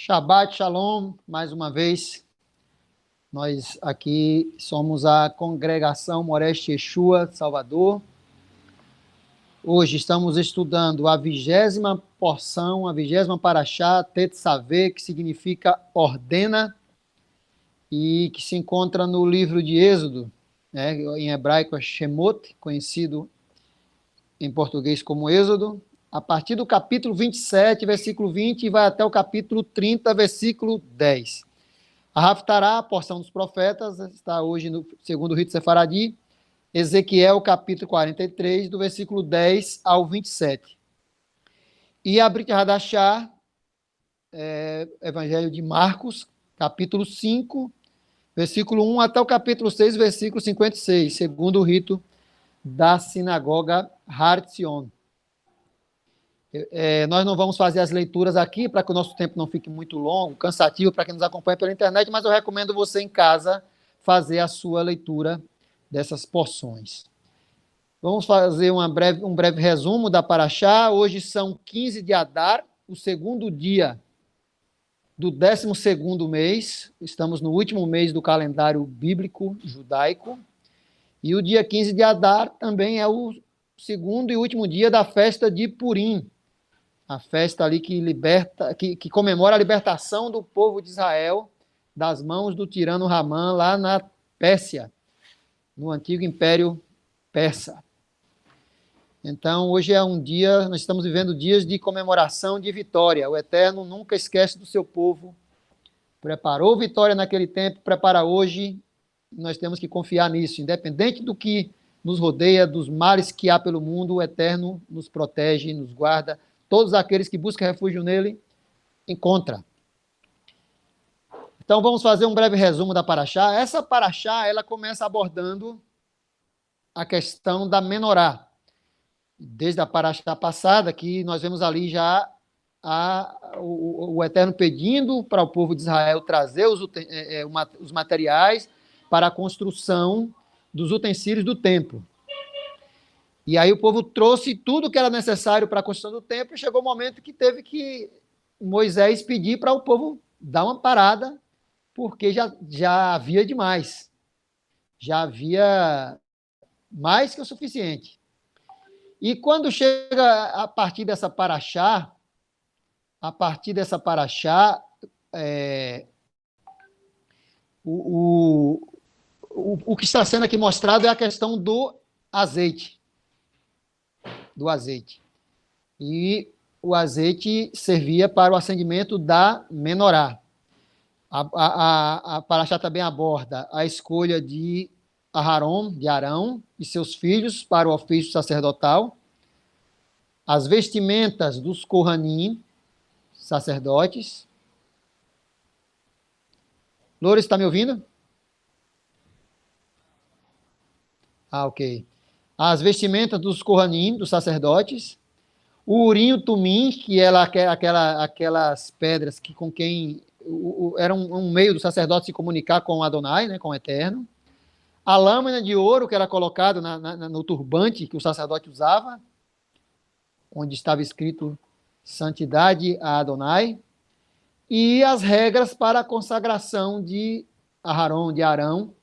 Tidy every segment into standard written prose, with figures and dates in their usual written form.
Shabbat Shalom, mais uma vez. Nós aqui somos a Congregação Moreste Yeshua, Salvador. Hoje estamos estudando a 20ª porção, a 20ª Parashá, Tetzaveh, que significa ordena, e que se encontra no livro de Êxodo, né? Em hebraico é Shemot, conhecido em português como Êxodo, a partir do capítulo 27, versículo 20, e vai até o capítulo 30, versículo 10. A Haftará, a porção dos profetas, está hoje no segundo rito sefaradi, Ezequiel, capítulo 43, do versículo 10 ao 27. E a Brit Hadashah, Evangelho de Marcos, capítulo 5, versículo 1 até o capítulo 6, versículo 56, segundo o rito da sinagoga Har Tzion. Nós não vamos fazer as leituras aqui para que o nosso tempo não fique muito longo, cansativo para quem nos acompanha pela internet, mas eu recomendo você em casa fazer a sua leitura dessas porções. Vamos fazer um breve resumo da Parashá. Hoje são 15 de Adar, o segundo dia do 12º mês. Estamos no último mês do calendário bíblico judaico. E o dia 15 de Adar também é o segundo e último dia da festa de Purim, a festa ali que comemora a libertação do povo de Israel das mãos do tirano Ramã lá na Pérsia, no antigo Império Persa. Então, hoje é um dia, nós estamos vivendo dias de comemoração de vitória. O Eterno nunca esquece do seu povo. Preparou vitória naquele tempo, prepara hoje. Nós temos que confiar nisso. Independente do que nos rodeia, dos males que há pelo mundo, o Eterno nos protege, nos guarda. Todos aqueles que buscam refúgio nele, encontra. Então, vamos fazer um breve resumo da Parashá. Essa Parashá, ela começa abordando a questão da menorá. Desde a Parashá passada, que nós vemos ali já o Eterno pedindo para o povo de Israel trazer os materiais para a construção dos utensílios do templo. E aí o povo trouxe tudo que era necessário para a construção do templo, e chegou o momento que teve que Moisés pedir para o povo dar uma parada, porque já havia demais. Já havia mais que o suficiente. E quando chega a partir dessa Parashá, o que está sendo aqui mostrado é a questão do azeite. E o azeite servia para o acendimento da menorá. A Parashá também aborda a escolha de Arão e seus filhos para o ofício sacerdotal, as vestimentas dos Kohanim, sacerdotes. Loures, está me ouvindo? Ok. As vestimentas dos Kohanim, dos sacerdotes, o Urim e o Tumim, que era aquelas pedras que com quem era um meio do sacerdote se comunicar com Adonai, né, com o Eterno, a lâmina de ouro que era colocada no turbante que o sacerdote usava, onde estava escrito santidade a Adonai, e as regras para a consagração de Arão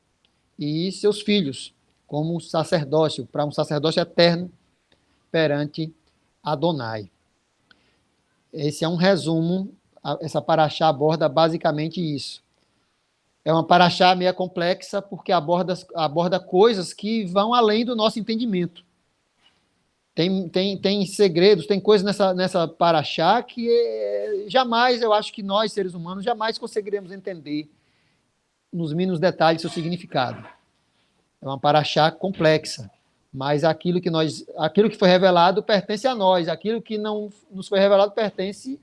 e seus filhos, como sacerdócio, para um sacerdócio eterno perante Adonai. Esse é um resumo, essa Parashá aborda basicamente isso. É uma Parashá meio complexa, porque aborda coisas que vão além do nosso entendimento. Tem segredos, tem coisas nessa Parashá que jamais, eu acho que nós, seres humanos, jamais conseguiremos entender nos mínimos detalhes seu significado. É uma Parashá complexa, mas aquilo que foi revelado pertence a nós, aquilo que não nos foi revelado pertence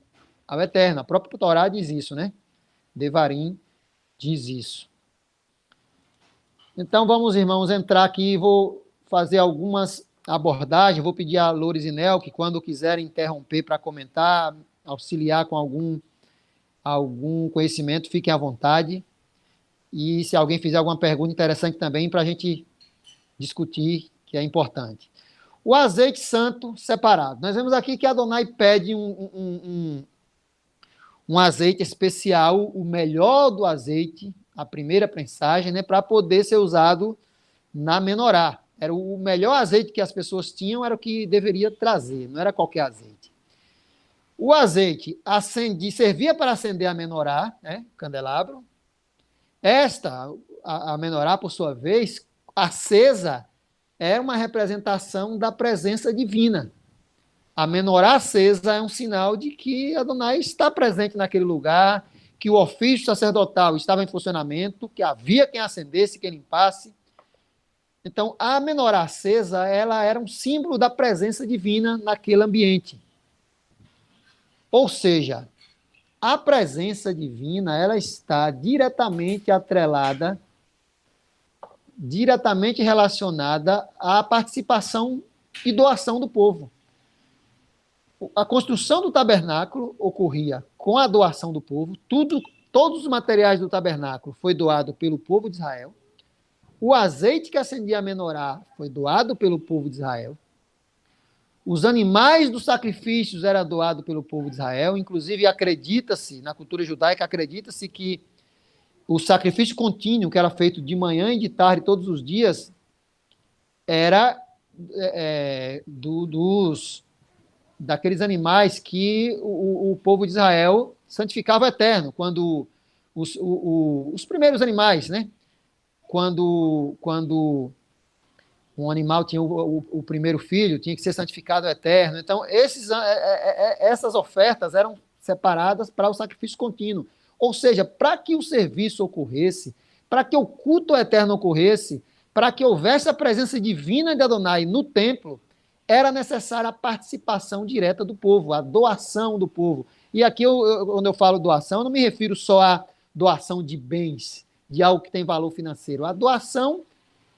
ao Eterno. A própria Torá diz isso, né? Devarim diz isso. Então, vamos, irmãos, entrar aqui, vou fazer algumas abordagens, vou pedir a Loures e Nel que quando quiserem interromper para comentar, auxiliar com algum conhecimento, fiquem à vontade. E se alguém fizer alguma pergunta interessante também, para a gente discutir, que é importante. O azeite santo separado. Nós vemos aqui que Adonai pede um azeite especial, o melhor do azeite, a primeira prensagem, né, para poder ser usado na menorá. Era o melhor azeite que as pessoas tinham, era o que deveria trazer, não era qualquer azeite. O azeite servia para acender a menorá, né, candelabro. A menorá, por sua vez, acesa, é uma representação da presença divina. A menorá acesa é um sinal de que Adonai está presente naquele lugar, que o ofício sacerdotal estava em funcionamento, que havia quem acendesse, quem limpasse. Então, a menorá acesa, ela era um símbolo da presença divina naquele ambiente. Ou seja, a presença divina, ela está diretamente atrelada, diretamente relacionada à participação e doação do povo. A construção do tabernáculo ocorria com a doação do povo, todos os materiais do tabernáculo foi doado pelo povo de Israel, o azeite que acendia a menorá foi doado pelo povo de Israel, os animais dos sacrifícios eram doados pelo povo de Israel, inclusive acredita-se, na cultura judaica, acredita-se que o sacrifício contínuo, que era feito de manhã e de tarde, todos os dias, era daqueles animais que o povo de Israel santificava eterno, quando os primeiros animais, né? Quando um animal tinha o primeiro filho, tinha que ser santificado eterno. Então, essas ofertas eram separadas para o sacrifício contínuo. Ou seja, para que o serviço ocorresse, para que o culto eterno ocorresse, para que houvesse a presença divina de Adonai no templo, era necessária a participação direta do povo, a doação do povo. E aqui, quando eu falo doação, eu não me refiro só à doação de bens, de algo que tem valor financeiro, a doação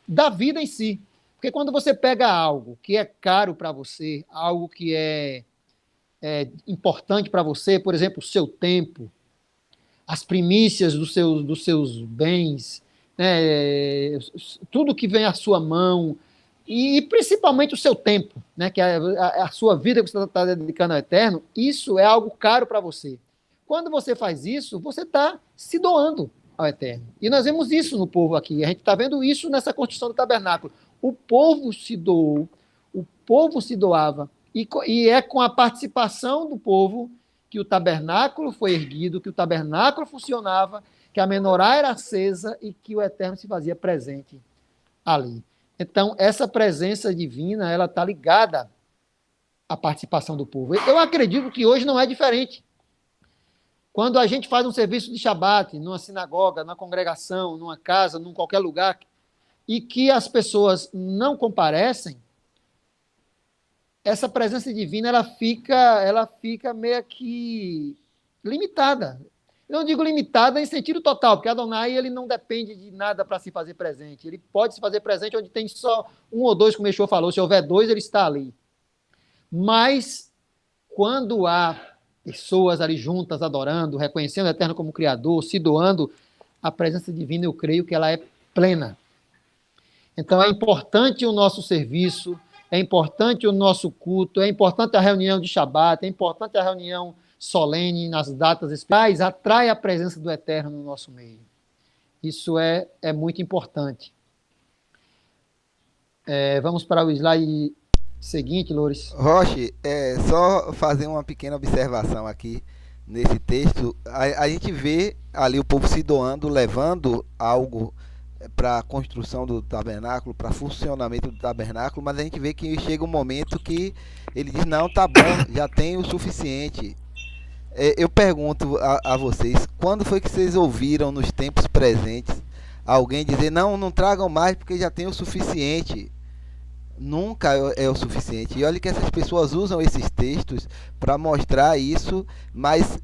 da vida em si. Porque quando você pega algo que é caro para você, algo que é importante para você, por exemplo, o seu tempo, as primícias dos seus bens, né, tudo que vem à sua mão, e principalmente o seu tempo, né, que é a sua vida que você está dedicando ao eterno, isso é algo caro para você. Quando você faz isso, você está se doando ao eterno. E nós vemos isso no povo aqui, a gente está vendo isso nessa construção do tabernáculo. O povo se doou, o povo se doava, e é com a participação do povo que o tabernáculo foi erguido, que o tabernáculo funcionava, que a menorá era acesa e que o eterno se fazia presente ali. Então, essa presença divina, ela está ligada à participação do povo. Eu acredito que hoje não é diferente. Quando a gente faz um serviço de Shabat, numa sinagoga, numa congregação, numa casa, num qualquer lugar, e que as pessoas não comparecem, essa presença divina, ela fica meio que limitada. Eu não digo limitada em sentido total, porque Adonai ele não depende de nada para se fazer presente. Ele pode se fazer presente onde tem só um ou dois, como o Yeshua falou. Se houver dois, ele está ali. Mas, quando há pessoas ali juntas, adorando, reconhecendo o Eterno como Criador, se doando, a presença divina, eu creio que ela é plena. Então, é importante o nosso serviço, é importante o nosso culto, é importante a reunião de Shabat, é importante a reunião solene nas datas especiais, atrai a presença do Eterno no nosso meio. Isso é muito importante. Vamos para o slide seguinte, Loures. Roche, só fazer uma pequena observação aqui nesse texto. A gente vê ali o povo se doando, levando algo para a construção do tabernáculo, para funcionamento do tabernáculo, mas a gente vê que chega um momento que ele diz, não, tá bom, já tem o suficiente. Eu pergunto a vocês, quando foi que vocês ouviram nos tempos presentes alguém dizer, não tragam mais porque já tem o suficiente? Nunca é o suficiente. E olha que essas pessoas usam esses textos para mostrar isso, mas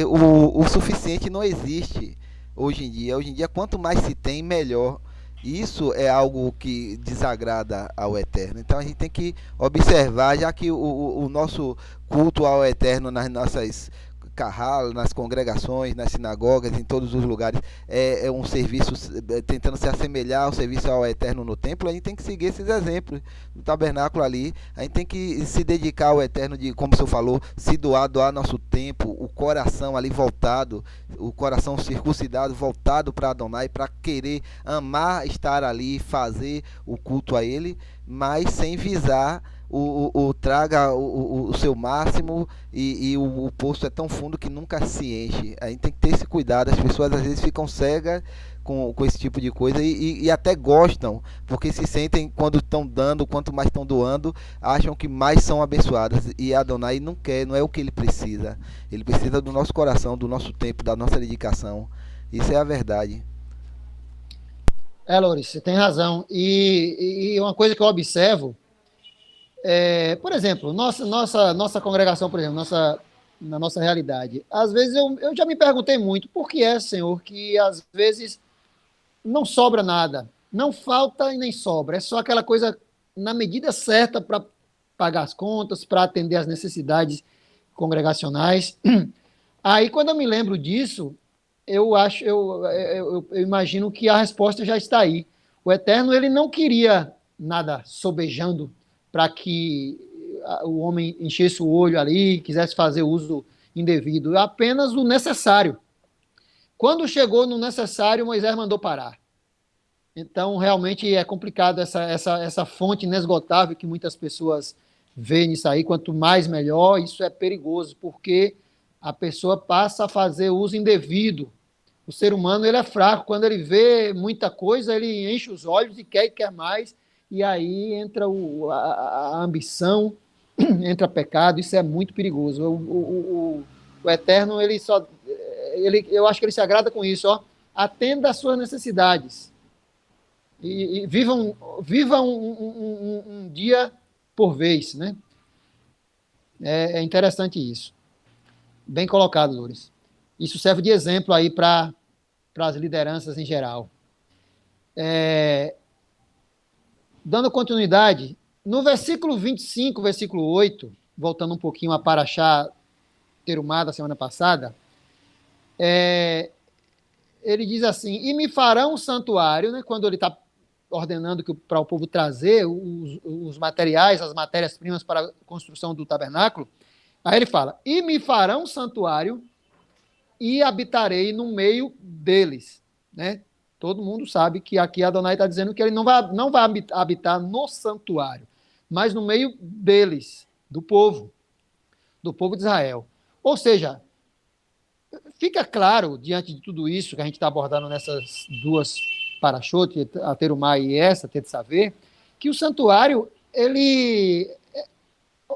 o suficiente não existe hoje em dia. Hoje em dia, quanto mais se tem, melhor. Isso é algo que desagrada ao Eterno. Então a gente tem que observar, já que o nosso culto ao Eterno nas nossas Carral, nas congregações, nas sinagogas, em todos os lugares, é um serviço tentando se assemelhar ao serviço ao Eterno no templo. A gente tem que seguir esses exemplos do tabernáculo ali. A gente tem que se dedicar ao Eterno, de, como o senhor falou, se doar nosso tempo, o coração ali voltado, o coração circuncidado, voltado para Adonai, para querer amar estar ali, fazer o culto a Ele, mas sem visar traga o seu máximo, e o poço é tão fundo que nunca se enche. A gente tem que ter esse cuidado. As pessoas às vezes ficam cegas com esse tipo de coisa, e até gostam, porque se sentem, quando estão dando, quanto mais estão doando, acham que mais são abençoadas, e Adonai não quer, não é o que ele precisa. Ele precisa do nosso coração, do nosso tempo, da nossa dedicação. Isso é a verdade. Loris, você tem razão. E uma coisa que eu observo, por exemplo, nossa congregação, por exemplo, na nossa realidade, às vezes eu já me perguntei muito por que Senhor, que às vezes não sobra nada, não falta e nem sobra, é só aquela coisa na medida certa para pagar as contas, para atender às necessidades congregacionais. Aí, quando eu me lembro disso, eu imagino que a resposta já está aí. O Eterno, ele não queria nada sobejando para que o homem enchesse o olho ali, quisesse fazer uso indevido, apenas o necessário. Quando chegou no necessário, Moisés mandou parar. Então, realmente é complicado essa fonte inesgotável que muitas pessoas veem nisso aí. Quanto mais, melhor. Isso é perigoso, porque a pessoa passa a fazer uso indevido. O ser humano, ele é fraco. Quando ele vê muita coisa, ele enche os olhos e quer mais. E aí entra a ambição, entra pecado. Isso é muito perigoso. O Eterno, eu acho que ele se agrada com isso. Atenda às suas necessidades. E viva um dia por vez, né? É interessante isso. Bem colocado, Loures. Isso serve de exemplo aí para as lideranças em geral. Dando continuidade, no versículo 25, versículo 8, voltando um pouquinho a Paraxá Terumá da semana passada, ele diz assim: e me farão um santuário, né, quando ele está ordenando para o povo trazer os materiais, as matérias-primas para a construção do tabernáculo. Aí ele fala: e me farão um santuário e habitarei no meio deles, né? Todo mundo sabe que aqui Adonai está dizendo que ele não vai habitar no santuário, mas no meio deles, do povo de Israel. Ou seja, fica claro, diante de tudo isso que a gente está abordando nessas duas parachotes, a Terumá e essa, Tetsavé, que o santuário, ele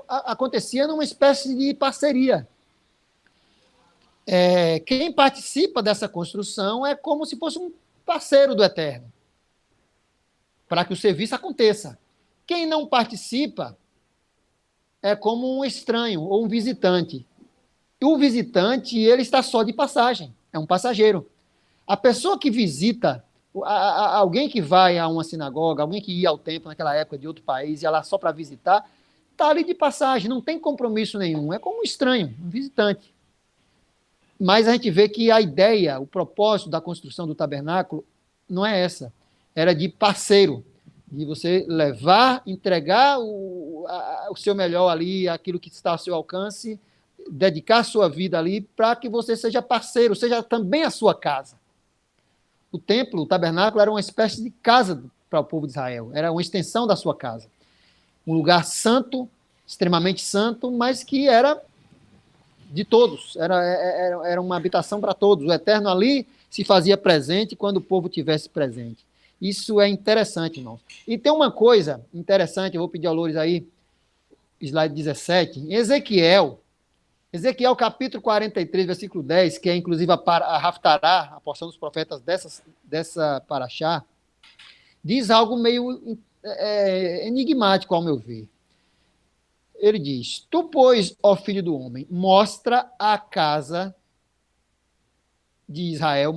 acontecia numa espécie de parceria. Quem participa dessa construção é como se fosse um parceiro do Eterno, para que o serviço aconteça. Quem não participa é como um estranho ou um visitante. E o visitante, ele está só de passagem, é um passageiro. A pessoa que visita, alguém que vai a uma sinagoga, alguém que ia ao templo naquela época de outro país, ia lá só para visitar, está ali de passagem, não tem compromisso nenhum, é como um estranho, um visitante. Mas a gente vê que a ideia, o propósito da construção do tabernáculo não é essa. Era de parceiro, de você levar, entregar o seu melhor ali, aquilo que está ao seu alcance, dedicar a sua vida ali para que você seja parceiro, seja também a sua casa. O templo, o tabernáculo, era uma espécie de casa para o povo de Israel, era uma extensão da sua casa. Um lugar santo, extremamente santo, mas que era de todos, era uma habitação para todos. O Eterno ali se fazia presente quando o povo tivesse presente. Isso é interessante, irmãos. E tem uma coisa interessante, eu vou pedir ao Loures aí, slide 17, em Ezequiel capítulo 43, versículo 10, que é inclusive a Haftará, a porção dos profetas dessa paraxá, diz algo meio enigmático ao meu ver. Ele diz: tu, pois, ó filho do homem, mostra a casa de Israel,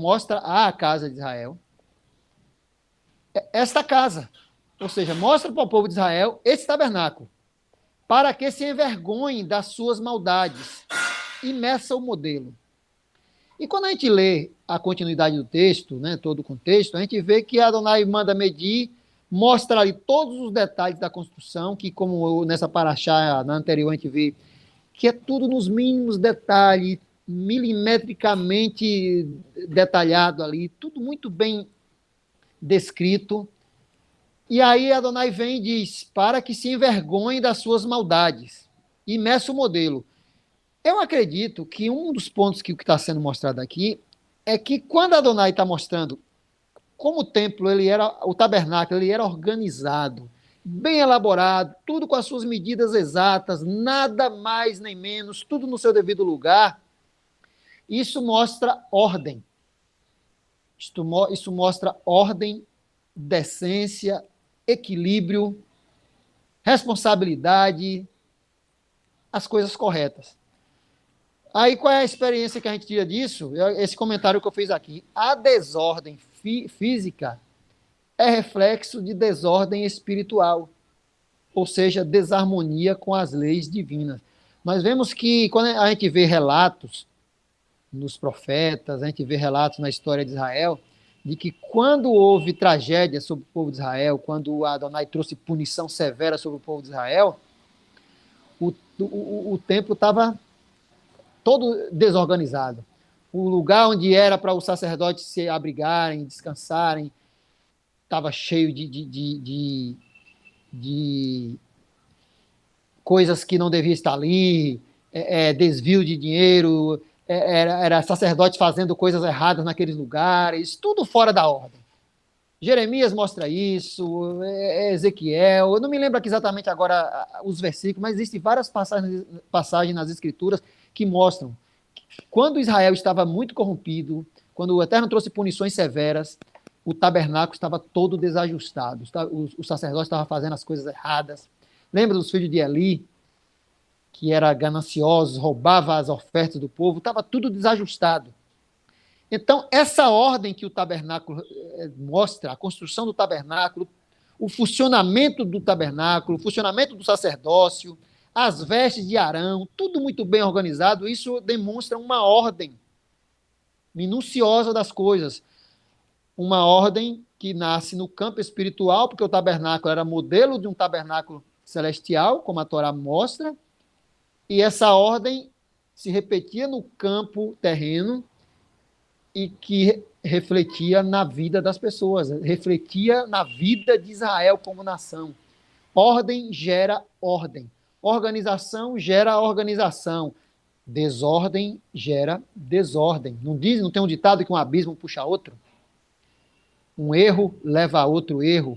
esta casa. Ou seja, mostra para o povo de Israel esse tabernáculo, para que se envergonhem das suas maldades e meça o modelo. E quando a gente lê a continuidade do texto, né, todo o contexto, a gente vê que Adonai manda medir, mostra ali todos os detalhes da construção, que como nessa paraxá, na anterior, a gente vê que é tudo nos mínimos detalhes, milimetricamente detalhado ali, tudo muito bem descrito. E aí Adonai vem e diz, para que se envergonhe das suas maldades, e meça o modelo. Eu acredito que um dos pontos que está sendo mostrado aqui é que quando Adonai está mostrando como o templo, o tabernáculo, ele era organizado, bem elaborado, tudo com as suas medidas exatas, nada mais nem menos, tudo no seu devido lugar, isso mostra ordem. Isso mostra ordem, decência, equilíbrio, responsabilidade, as coisas corretas. Aí, qual é a experiência que a gente tira disso? Esse comentário que eu fiz aqui. A desordem física é reflexo de desordem espiritual, ou seja, desarmonia com as leis divinas. Nós vemos que, quando a gente vê relatos nos profetas, a gente vê relatos na história de Israel, de que quando houve tragédia sobre o povo de Israel, quando Adonai trouxe punição severa sobre o povo de Israel, o templo estava todo desorganizado. O lugar onde era para os sacerdotes se abrigarem, descansarem, estava cheio de coisas que não devia estar ali, desvio de dinheiro, era sacerdote fazendo coisas erradas naqueles lugares, tudo fora da ordem. Jeremias mostra isso, Ezequiel, eu não me lembro aqui exatamente agora os versículos, mas existem várias passagens nas Escrituras que mostram que quando Israel estava muito corrompido, quando o Eterno trouxe punições severas, o tabernáculo estava todo desajustado, os sacerdotes estavam fazendo as coisas erradas. Lembra dos filhos de Eli, que era gananciosos, roubava as ofertas do povo, estava tudo desajustado. Então, essa ordem que o tabernáculo mostra, a construção do tabernáculo, o funcionamento do tabernáculo, o funcionamento do sacerdócio, as vestes de Arão, tudo muito bem organizado, isso demonstra uma ordem minuciosa das coisas. Uma ordem que nasce no campo espiritual, porque o tabernáculo era modelo de um tabernáculo celestial, como a Torá mostra, e essa ordem se repetia no campo terreno e que refletia na vida das pessoas, refletia na vida de Israel como nação. Ordem gera ordem. Organização gera organização. Desordem gera desordem. Não tem um ditado que um abismo puxa outro? Um erro leva a outro erro.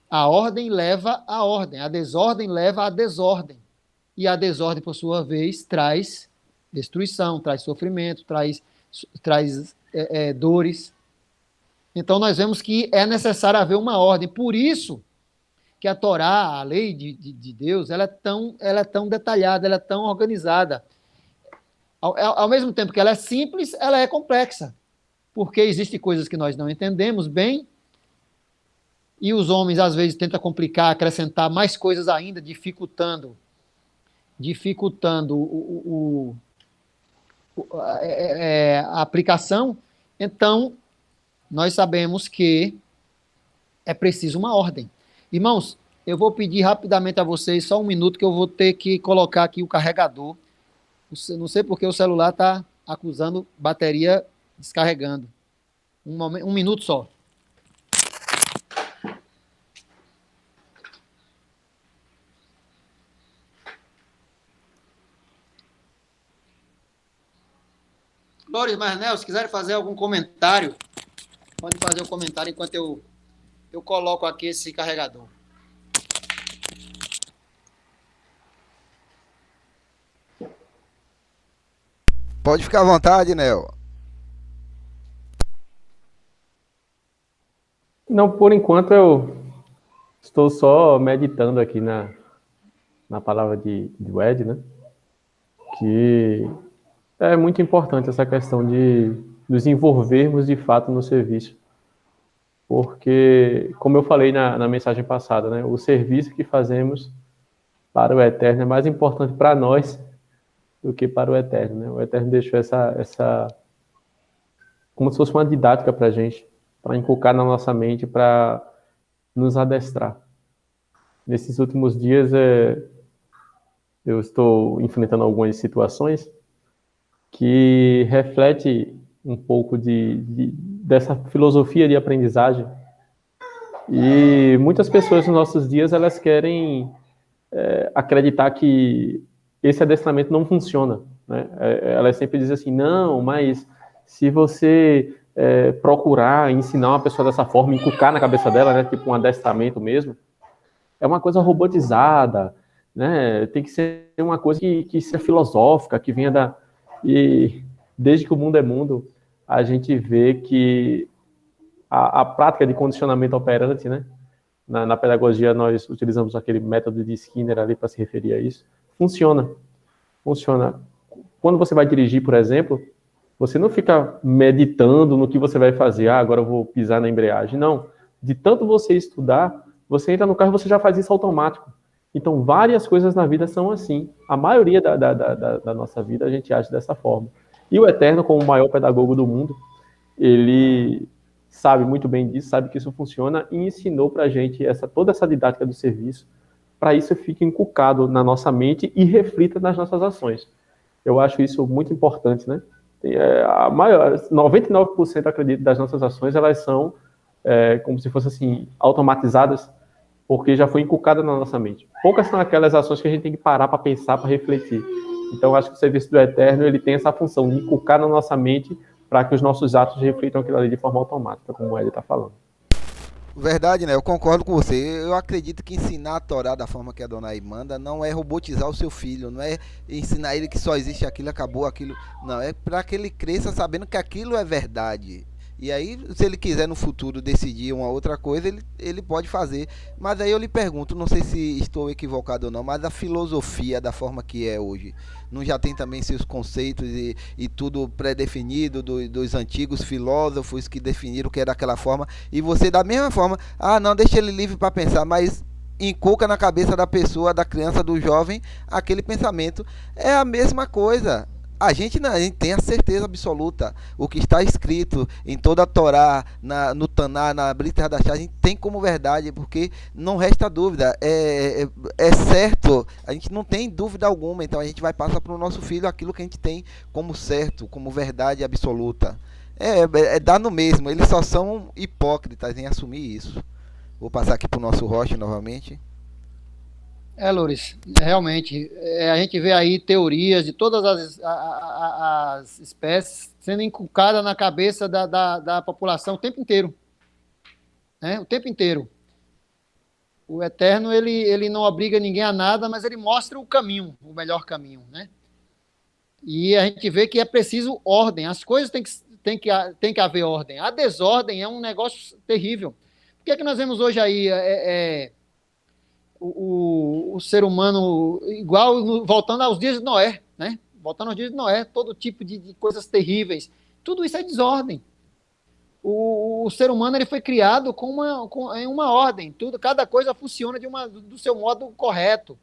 A ordem leva a ordem. A desordem leva a desordem. E a desordem, por sua vez, traz destruição, traz sofrimento, traz dores. Então, nós vemos que é necessário haver uma ordem. Por isso que a Torá, a lei de Deus, ela é tão detalhada, ela é tão organizada. Ao mesmo tempo que ela é simples, ela é complexa. Porque existem coisas que nós não entendemos bem, e os homens, às vezes, tentam complicar, acrescentar mais coisas ainda, dificultando a aplicação. Então, nós sabemos que é preciso uma ordem. Irmãos, eu vou pedir rapidamente a vocês só um minuto que eu vou ter que colocar aqui o carregador. Não sei porque o celular está acusando bateria descarregando. Um minuto só. Loures Marnel, se quiserem fazer algum comentário, pode fazer o comentário enquanto eu coloco aqui esse carregador. Pode ficar à vontade, Nel. Não, por enquanto eu estou só meditando aqui na palavra de Ed, né? Que é muito importante essa questão de nos envolvermos de fato no serviço. Porque, como eu falei na mensagem passada, né? O serviço que fazemos para o Eterno é mais importante para nós do que para o Eterno, né? O Eterno deixou essa como se fosse uma didática para a gente, para inculcar na nossa mente, para nos adestrar. Nesses últimos dias, eu estou enfrentando algumas situações que refletem um pouco dessa filosofia de aprendizagem. E muitas pessoas nos nossos dias, elas querem acreditar que esse adestramento não funciona, né? Elas sempre dizem assim, não, mas se você procurar ensinar uma pessoa dessa forma, inculcar na cabeça dela, né, tipo um adestramento mesmo, é uma coisa robotizada, né? Tem que ser uma coisa que seja filosófica, que venha da... E desde que o mundo é mundo, a gente vê que a prática de condicionamento operante, né? Na pedagogia, nós utilizamos aquele método de Skinner ali para se referir a isso. Funciona. Quando você vai dirigir, por exemplo, você não fica meditando no que você vai fazer. Agora eu vou pisar na embreagem. Não. De tanto você estudar, você entra no carro e você já faz isso automático. Então, várias coisas na vida são assim. A maioria da nossa vida a gente age dessa forma. E o Eterno, como o maior pedagogo do mundo, ele sabe muito bem disso, sabe que isso funciona e ensinou para a gente toda essa didática do serviço, para isso fique inculcado na nossa mente e reflita nas nossas ações. Eu acho isso muito importante, né? A maior, 99% acredito das nossas ações, elas são como se fossem assim, automatizadas, porque já foi inculcada na nossa mente. Poucas são aquelas ações que a gente tem que parar para pensar, para refletir. Então, eu acho que o serviço do Eterno, ele tem essa função de inculcar na nossa mente para que os nossos atos reflitam aquilo ali de forma automática, como o Ed está falando. Verdade, né? Eu concordo com você. Eu acredito que ensinar a Torá da forma que a Adonai manda não é robotizar o seu filho, não é ensinar ele que só existe aquilo, acabou aquilo. Não, é para que ele cresça sabendo que aquilo é verdade. E aí, se ele quiser no futuro decidir uma outra coisa, ele pode fazer. Mas aí eu lhe pergunto, não sei se estou equivocado ou não, mas a filosofia da forma que é hoje, não já tem também seus conceitos e tudo pré-definido dos antigos filósofos que definiram que era daquela forma, e você da mesma forma, não, deixa ele livre para pensar, mas inculca na cabeça da pessoa, da criança, do jovem, aquele pensamento. É a mesma coisa. A gente tem a certeza absoluta. O que está escrito em toda a Torá, no Taná, na Brit Hadashah, a gente tem como verdade, porque não resta dúvida. É certo, a gente não tem dúvida alguma. Então a gente vai passar para o nosso filho aquilo que a gente tem como certo, como verdade absoluta. Dá no mesmo, eles só são hipócritas em assumir isso. Vou passar aqui para o nosso Rocha novamente. Loures, realmente, a gente vê aí teorias de todas as espécies sendo inculcadas na cabeça da população o tempo inteiro. Né? O tempo inteiro. O Eterno, ele não obriga ninguém a nada, mas ele mostra o caminho, o melhor caminho. Né? E a gente vê que é preciso ordem, as coisas tem que haver ordem. A desordem é um negócio terrível. Por que é que nós vemos hoje aí... O ser humano igual, voltando aos dias de Noé, né? Voltando aos dias de Noé, todo tipo de coisas terríveis. Tudo isso é desordem. O ser humano ele foi criado em uma ordem. Cada coisa funciona do seu modo correto.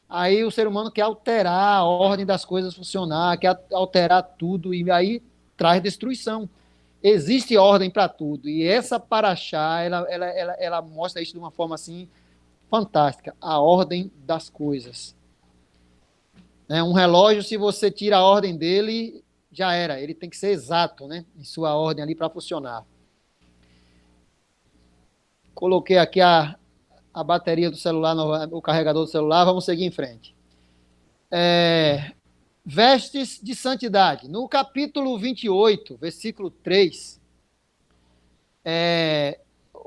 Aí o ser humano quer alterar a ordem das coisas funcionar, quer alterar tudo, e aí traz destruição. Existe ordem para tudo. E essa paraxá, ela mostra isso de uma forma assim fantástica, a ordem das coisas. Um relógio, se você tira a ordem dele, já era, ele tem que ser exato, né, em sua ordem ali para funcionar. Coloquei aqui a bateria do celular, o carregador do celular, vamos seguir em frente. Vestes de santidade. No capítulo 28, versículo 3,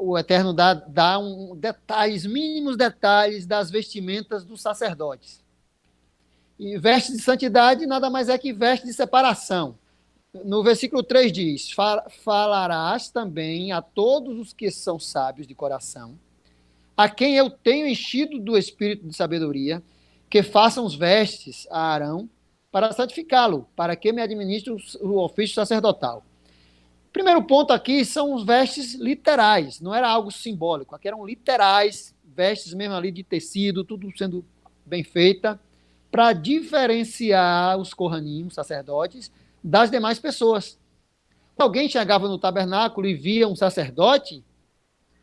o Eterno dá mínimos detalhes das vestimentas dos sacerdotes. E veste de santidade nada mais é que veste de separação. No versículo 3 diz, falarás também a todos os que são sábios de coração, a quem eu tenho enchido do espírito de sabedoria, que façam os vestes a Arão para santificá-lo, para que me administre o ofício sacerdotal. Primeiro ponto aqui são os vestes literais, não era algo simbólico, aqui eram literais, vestes mesmo ali de tecido, tudo sendo bem feita, para diferenciar os Kohanim, os sacerdotes, das demais pessoas. Alguém chegava no tabernáculo e via um sacerdote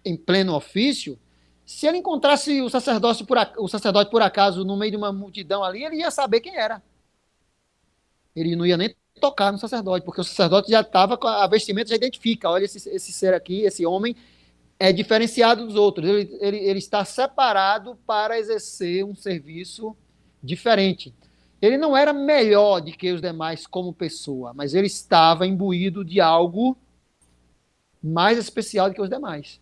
em pleno ofício, se ele encontrasse o sacerdote por acaso no meio de uma multidão ali, ele ia saber quem era. Ele não ia nem tocar no sacerdote, porque o sacerdote já estava com a vestimenta, já identifica, olha, esse ser aqui, esse homem é diferenciado dos outros, ele está separado para exercer um serviço diferente. Ele não era melhor do que os demais como pessoa, mas ele estava imbuído de algo mais especial do que os demais.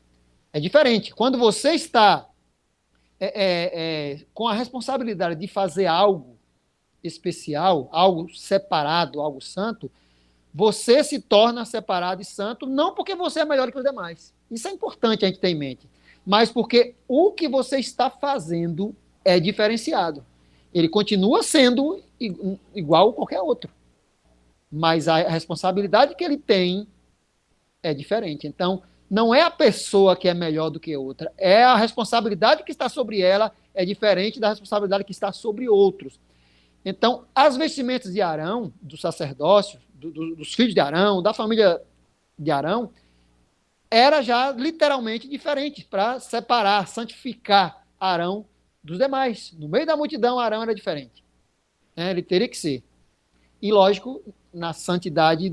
É diferente. Quando você está com a responsabilidade de fazer algo especial, algo separado, algo santo, você se torna separado e santo, não porque você é melhor que os demais. Isso é importante a gente ter em mente. Mas porque o que você está fazendo é diferenciado. Ele continua sendo igual a qualquer outro. Mas a responsabilidade que ele tem é diferente. Então, não é a pessoa que é melhor do que outra, é a responsabilidade que está sobre ela, é diferente da responsabilidade que está sobre outros. Então, as vestimentas de Arão, do sacerdócio, dos filhos de Arão, da família de Arão, era já literalmente diferente, para separar, santificar Arão dos demais. No meio da multidão, Arão era diferente. Ele teria que ser. E, lógico, na santidade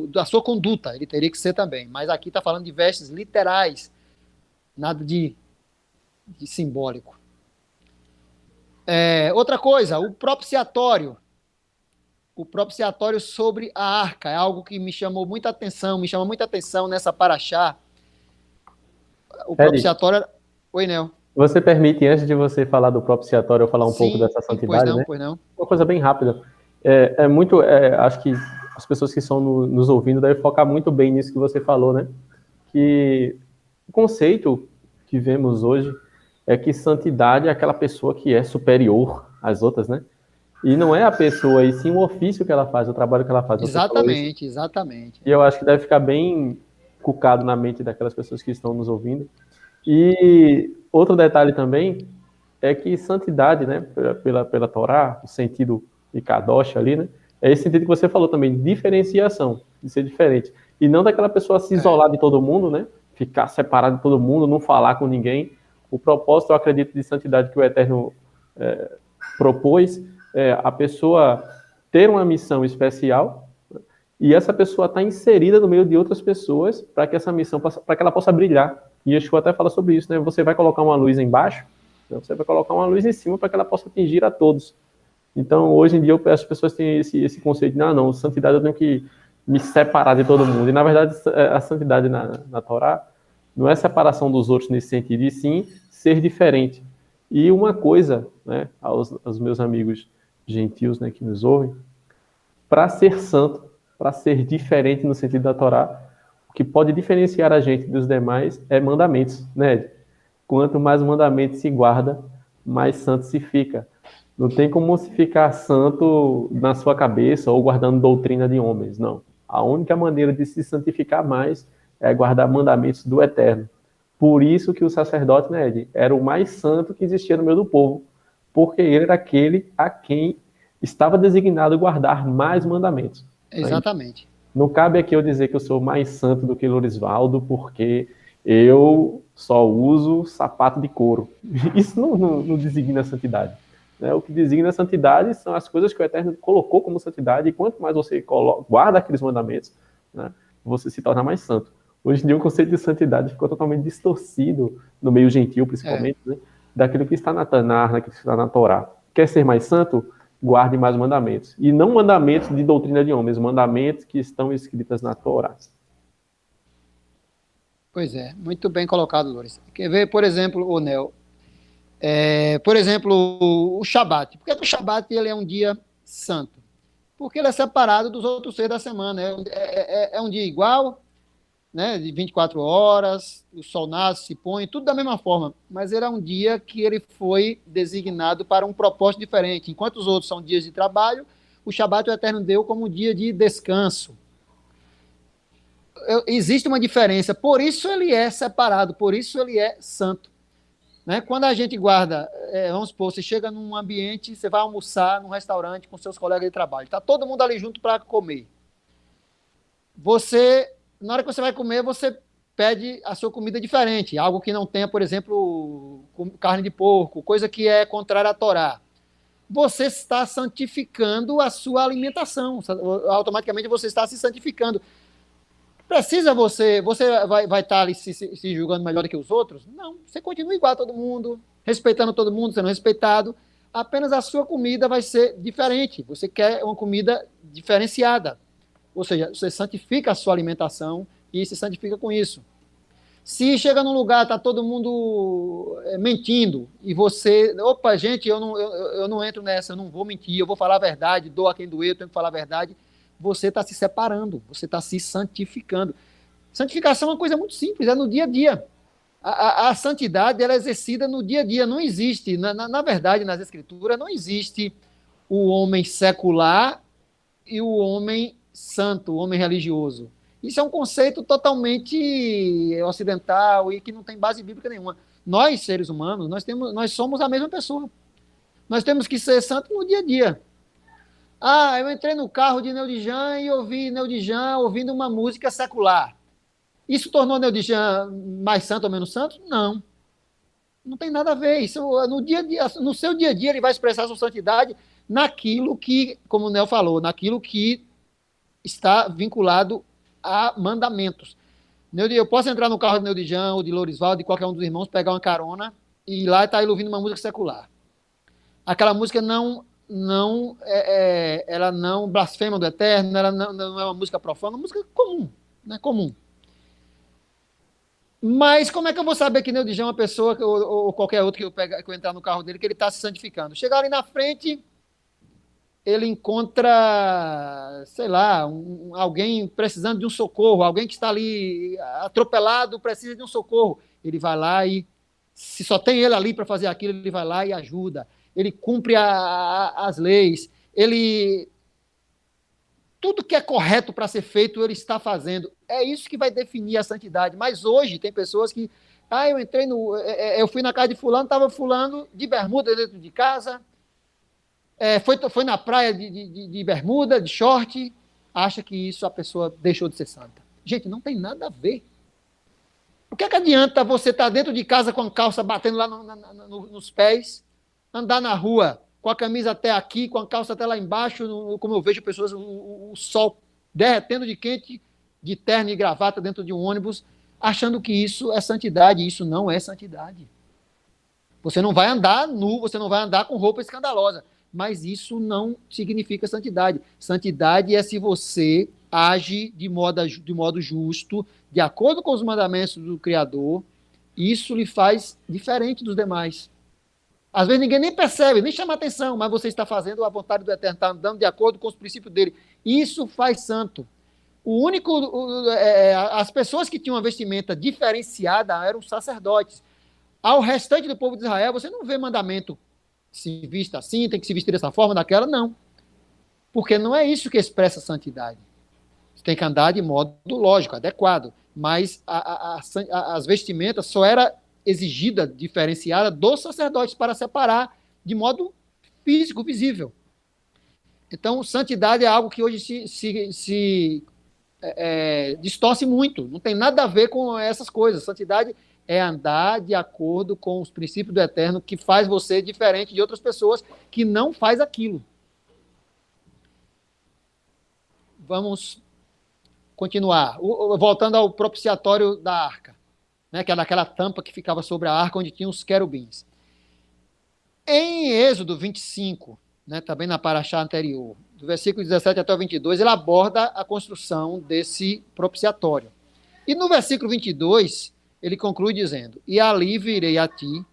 da sua conduta, ele teria que ser também. Mas aqui está falando de vestes literais, nada de simbólico. Outra coisa, o propiciatório. O propiciatório sobre a arca é algo que me chama muita atenção nessa paraxá. O propiciatório... Oi, Nel. Você permite, antes de você falar do propiciatório, eu falar um pouco dessa santidade, né? Pois não. Uma coisa bem rápida. Acho que as pessoas que estão nos ouvindo devem focar muito bem nisso que você falou, né? Que o conceito que vemos hoje é que santidade é aquela pessoa que é superior às outras, né? E não é a pessoa, e sim o ofício que ela faz, o trabalho que ela faz. Exatamente. E eu acho que deve ficar bem cucado na mente daquelas pessoas que estão nos ouvindo. E outro detalhe também é que santidade, né, pela Torá, o sentido de Kadosh ali, né, é esse sentido que você falou também, diferenciação, de ser diferente. E não daquela pessoa se isolar de todo mundo, né, ficar separado de todo mundo, não falar com ninguém. O propósito, eu acredito, de santidade que o Eterno propôs é a pessoa ter uma missão especial e essa pessoa está inserida no meio de outras pessoas para que essa missão, para que ela possa brilhar. E Yeshua até fala sobre isso, né? Você vai colocar uma luz embaixo, né? Você vai colocar uma luz em cima para que ela possa atingir a todos. Então, hoje em dia, as pessoas têm esse conceito de, não, santidade eu tenho que me separar de todo mundo. E, na verdade, a santidade na Torá não é separação dos outros nesse sentido, e sim ser diferente. E uma coisa, né, aos meus amigos gentios, né, que nos ouvem, para ser santo, para ser diferente no sentido da Torá, o que pode diferenciar a gente dos demais é mandamentos, né, Ed? Quanto mais mandamentos se guarda, mais santo se fica. Não tem como se ficar santo na sua cabeça ou guardando doutrina de homens, não. A única maneira de se santificar mais é guardar mandamentos do Eterno. Por isso que o sacerdote, né, Ed, era o mais santo que existia no meio do povo, porque ele era aquele a quem estava designado guardar mais mandamentos. Exatamente. Não cabe aqui eu dizer que eu sou mais santo do que Lorisvaldo, porque eu só uso sapato de couro. Isso não designa a santidade. Né? O que designa a santidade são as coisas que o Eterno colocou como santidade, e quanto mais você guarda aqueles mandamentos, né, você se torna mais santo. Hoje em dia o conceito de santidade ficou totalmente distorcido, no meio gentil principalmente, né, daquilo que está na Tanar, daquilo que está na Torá. Quer ser mais santo? Guarde mais mandamentos. E não mandamentos de doutrina de homens, mandamentos que estão escritos na Torá. Pois é, muito bem colocado, Loris. Quer ver, por exemplo, o Nel, o Shabat. Por que o Shabat ele é um dia santo? Porque ele é separado dos outros 6 da semana. É um dia igual, né, de 24 horas, o sol nasce, se põe, tudo da mesma forma. Mas ele é um dia que ele foi designado para um propósito diferente. Enquanto os outros são dias de trabalho, o Shabat o Eterno deu como dia de descanso. Existe uma diferença, por isso ele é separado, por isso ele é santo. Né? Quando a gente guarda, vamos supor, você chega num ambiente, você vai almoçar num restaurante com seus colegas de trabalho, está todo mundo ali junto para comer. Você, na hora que você vai comer, você pede a sua comida diferente, algo que não tenha, por exemplo, carne de porco, coisa que é contrária à Torá. Você está santificando a sua alimentação, automaticamente você está se santificando. Precisa você vai estar ali se julgando melhor do que os outros? Não, você continua igual a todo mundo, respeitando todo mundo, sendo respeitado, apenas a sua comida vai ser diferente, você quer uma comida diferenciada, ou seja, você santifica a sua alimentação e se santifica com isso. Se chega num lugar, está todo mundo mentindo, e você, opa, gente, eu não entro nessa, eu não vou mentir, eu vou falar a verdade, dou a quem doer, eu tenho que falar a verdade, você está se separando, você está se santificando. Santificação é uma coisa muito simples, é no dia a dia. A santidade ela é exercida no dia a dia, não existe, na verdade, nas escrituras, não existe o homem secular e o homem santo, o homem religioso. Isso é um conceito totalmente ocidental e que não tem base bíblica nenhuma. Nós, seres humanos, nós somos a mesma pessoa. Nós temos que ser santos no dia a dia. Ah, eu entrei no carro de Neudjan e ouvi Neudjan ouvindo uma música secular. Isso tornou Neudjan mais santo ou menos santo? Não. Não tem nada a ver. Isso, no dia a dia, no seu dia a dia, ele vai expressar sua santidade naquilo que, como o Nel falou, naquilo que está vinculado a mandamentos. Eu posso entrar no carro de Neudjan ou de Lorisvaldo, de qualquer um dos irmãos, pegar uma carona e ir lá e estar ouvindo uma música secular. Aquela música ela não blasfema do Eterno, ela não é uma música profana, é uma música comum, né? Comum. Mas como é que eu vou saber que Neudjan é uma pessoa, ou qualquer outro que eu entrar no carro dele, que ele está se santificando? Chegar ali na frente, ele encontra, sei lá, alguém precisando de um socorro, alguém que está ali atropelado, precisa de um socorro. Ele vai lá e, se só tem ele ali para fazer aquilo, ele vai lá e ajuda. Ele cumpre as leis, tudo que é correto para ser feito, ele está fazendo. É isso que vai definir a santidade. Mas hoje tem pessoas que, eu fui na casa de fulano, estava fulano de bermuda dentro de casa, foi na praia de bermuda, de short, acha que isso a pessoa deixou de ser santa. Gente, não tem nada a ver. O que adianta você estar dentro de casa com a calça batendo lá nos pés, andar na rua com a camisa até aqui, com a calça até lá embaixo, como eu vejo pessoas, o sol derretendo de quente, de terno e gravata dentro de um ônibus, achando que isso é santidade. Isso não é santidade. Você não vai andar nu, você não vai andar com roupa escandalosa, mas isso não significa santidade. Santidade é se você age de modo justo, de acordo com os mandamentos do Criador, isso lhe faz diferente dos demais. Às vezes ninguém nem percebe, nem chama atenção, mas você está fazendo a vontade do Eterno, está andando de acordo com os princípios dele. Isso faz santo. As pessoas que tinham uma vestimenta diferenciada eram os sacerdotes. Ao restante do povo de Israel, você não vê mandamento se vista assim, tem que se vestir dessa forma, daquela, não. Porque não é isso que expressa santidade. Você tem que andar de modo lógico, adequado. Mas as vestimentas só era exigida, diferenciada dos sacerdotes para separar de modo físico, visível. Então, santidade é algo que hoje se distorce muito. Não tem nada a ver com essas coisas. Santidade é andar de acordo com os princípios do Eterno, que faz você diferente de outras pessoas que não faz aquilo. Vamos continuar. Voltando ao propiciatório da arca, né, que era aquela tampa que ficava sobre a arca onde tinha os querubins. Em Êxodo 25, né, também na paraxá anterior, do versículo 17 até o 22, ele aborda a construção desse propiciatório. E no versículo 22, ele conclui dizendo: e ali virei a ti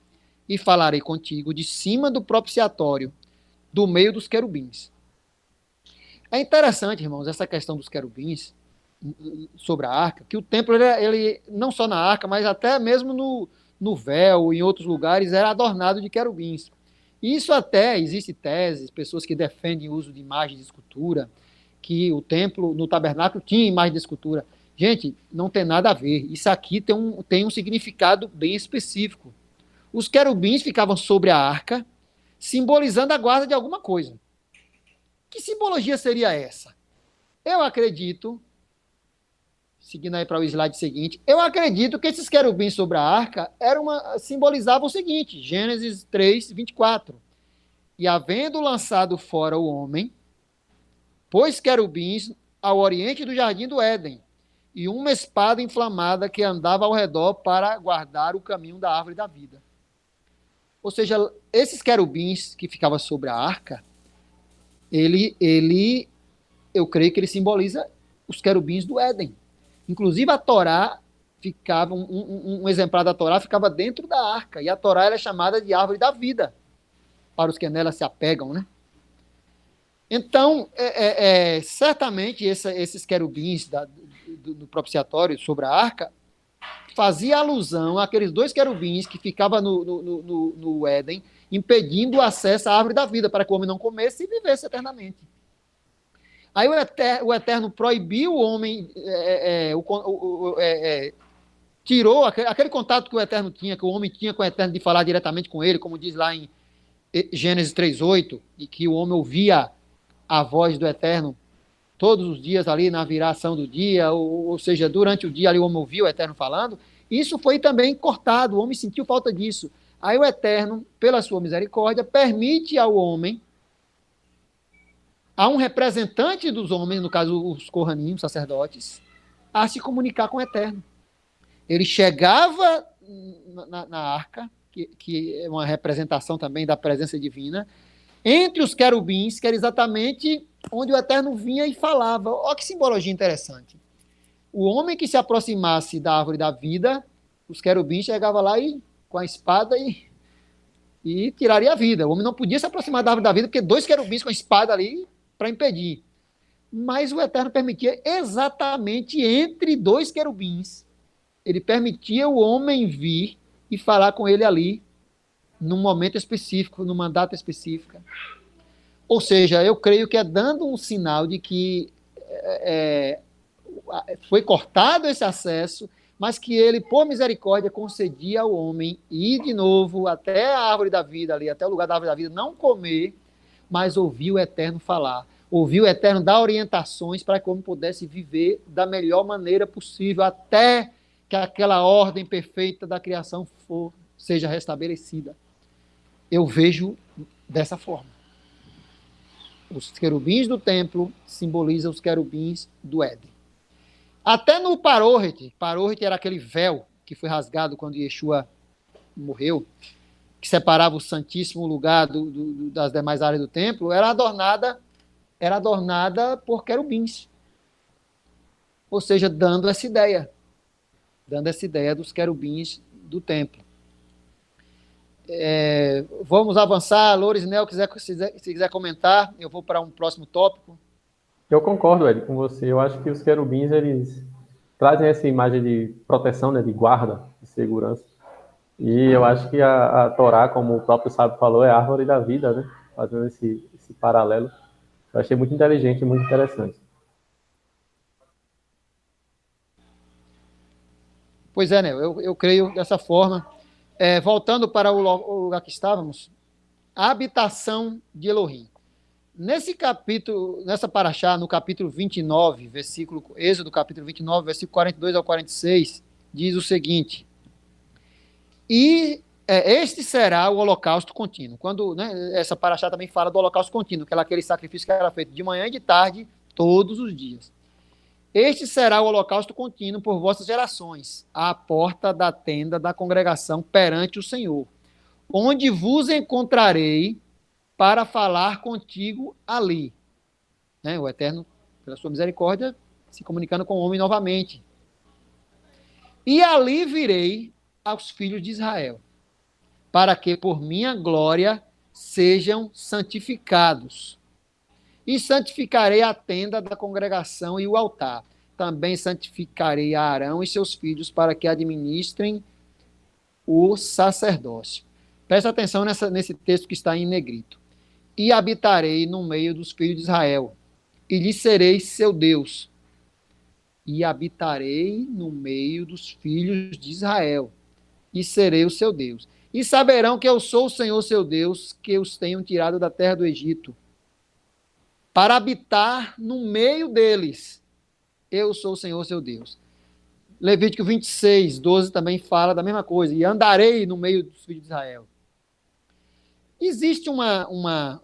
e falarei contigo de cima do propiciatório, do meio dos querubins. É interessante, irmãos, essa questão dos querubins sobre a arca, que o templo, ele não só na arca, mas até mesmo no véu, em outros lugares, era adornado de querubins. Isso até, existe teses, pessoas que defendem o uso de imagens de escultura, que o templo, no tabernáculo, tinha imagem de escultura. Gente, não tem nada a ver. Isso aqui tem um significado bem específico. os querubins ficavam sobre a arca, simbolizando a guarda de alguma coisa. Que simbologia seria essa? Eu acredito, seguindo aí para o slide seguinte, eu acredito que esses querubins sobre a arca simbolizavam o seguinte, Gênesis 3, 24. E havendo lançado fora o homem, pôs querubins ao oriente do jardim do Éden, e uma espada inflamada que andava ao redor para guardar o caminho da árvore da vida. Ou seja, esses querubins que ficavam sobre a arca, eu creio que ele simboliza os querubins do Éden. Inclusive a Torá ficava, um exemplar da Torá ficava dentro da arca, e a Torá é chamada de árvore da vida, para os que nela se apegam, né? Então, certamente esses querubins do propiciatório sobre a arca fazia alusão àqueles 2 querubins que ficavam no Éden, impedindo o acesso à árvore da vida, para que o homem não comesse e vivesse eternamente. Aí o Eterno proibiu o homem, tirou aquele contato que o Eterno tinha, que o homem tinha com o Eterno de falar diretamente com ele, como diz lá em Gênesis 3:8, e que o homem ouvia a voz do Eterno todos os dias ali na viração do dia, ou seja, durante o dia ali o homem ouvia o Eterno falando. Isso foi também cortado, o homem sentiu falta disso. Aí o Eterno, pela sua misericórdia, permite ao homem, a um representante dos homens, no caso os Kohanim, os sacerdotes, a se comunicar com o Eterno. Ele chegava na arca, que é uma representação também da presença divina, entre os querubins, que era exatamente onde o Eterno vinha e falava. Olha que simbologia interessante. O homem que se aproximasse da árvore da vida, os querubins chegavam lá e, com a espada e tiraria a vida. O homem não podia se aproximar da árvore da vida, porque 2 querubins com a espada ali para impedir. Mas o Eterno permitia exatamente entre 2 querubins. Ele permitia o homem vir e falar com ele ali, num momento específico, numa data específica. Ou seja, eu creio que é dando um sinal de que foi cortado esse acesso, mas que ele, por misericórdia, concedia ao homem ir de novo até a árvore da vida ali, até o lugar da árvore da vida, não comer, mas ouvir o Eterno falar, ouvir o Eterno dar orientações para que o homem pudesse viver da melhor maneira possível, até que aquela ordem perfeita da criação seja restabelecida. Eu vejo dessa forma. Os querubins do templo simbolizam os querubins do Éden. Até no Parorret era aquele véu que foi rasgado quando Yeshua morreu, que separava o santíssimo lugar das demais áreas do templo, era adornada por querubins. Ou seja, dando essa ideia dos querubins do templo. Vamos avançar. Loures Nel, se quiser comentar, eu vou para um próximo tópico. Eu concordo, Ed, com você. Eu acho que os querubins, eles trazem essa imagem de proteção, né, de guarda, de segurança. E eu acho que a Torá, como o próprio sábio falou, é a árvore da vida, né? Fazendo esse paralelo. Eu achei muito inteligente e muito interessante. Pois é, né? Eu creio dessa forma. Voltando para o lugar que estávamos, a habitação de Elohim. Nesse capítulo, nessa paraxá, no capítulo 29, Êxodo capítulo 29, versículo 42 ao 46, diz o seguinte: este será o holocausto contínuo. Quando, essa paraxá também fala do holocausto contínuo, que era aquele sacrifício que era feito de manhã e de tarde, todos os dias. Este será o holocausto contínuo por vossas gerações, à porta da tenda da congregação perante o Senhor, onde vos encontrarei para falar contigo ali. O Eterno, pela sua misericórdia, se comunicando com o homem novamente. E ali virei aos filhos de Israel, para que por minha glória sejam santificados. E santificarei a tenda da congregação e o altar. Também santificarei a Arão e seus filhos para que administrem o sacerdócio. Presta atenção nesse texto que está em negrito. E habitarei no meio dos filhos de Israel, e lhes serei seu Deus. E habitarei no meio dos filhos de Israel, e serei o seu Deus. e saberão que eu sou o Senhor seu Deus, que os tenho tirado da terra do Egito, para habitar no meio deles. Eu sou o Senhor seu Deus. Levítico 26, 12 também fala da mesma coisa. E andarei no meio dos filhos de Israel. Existe uma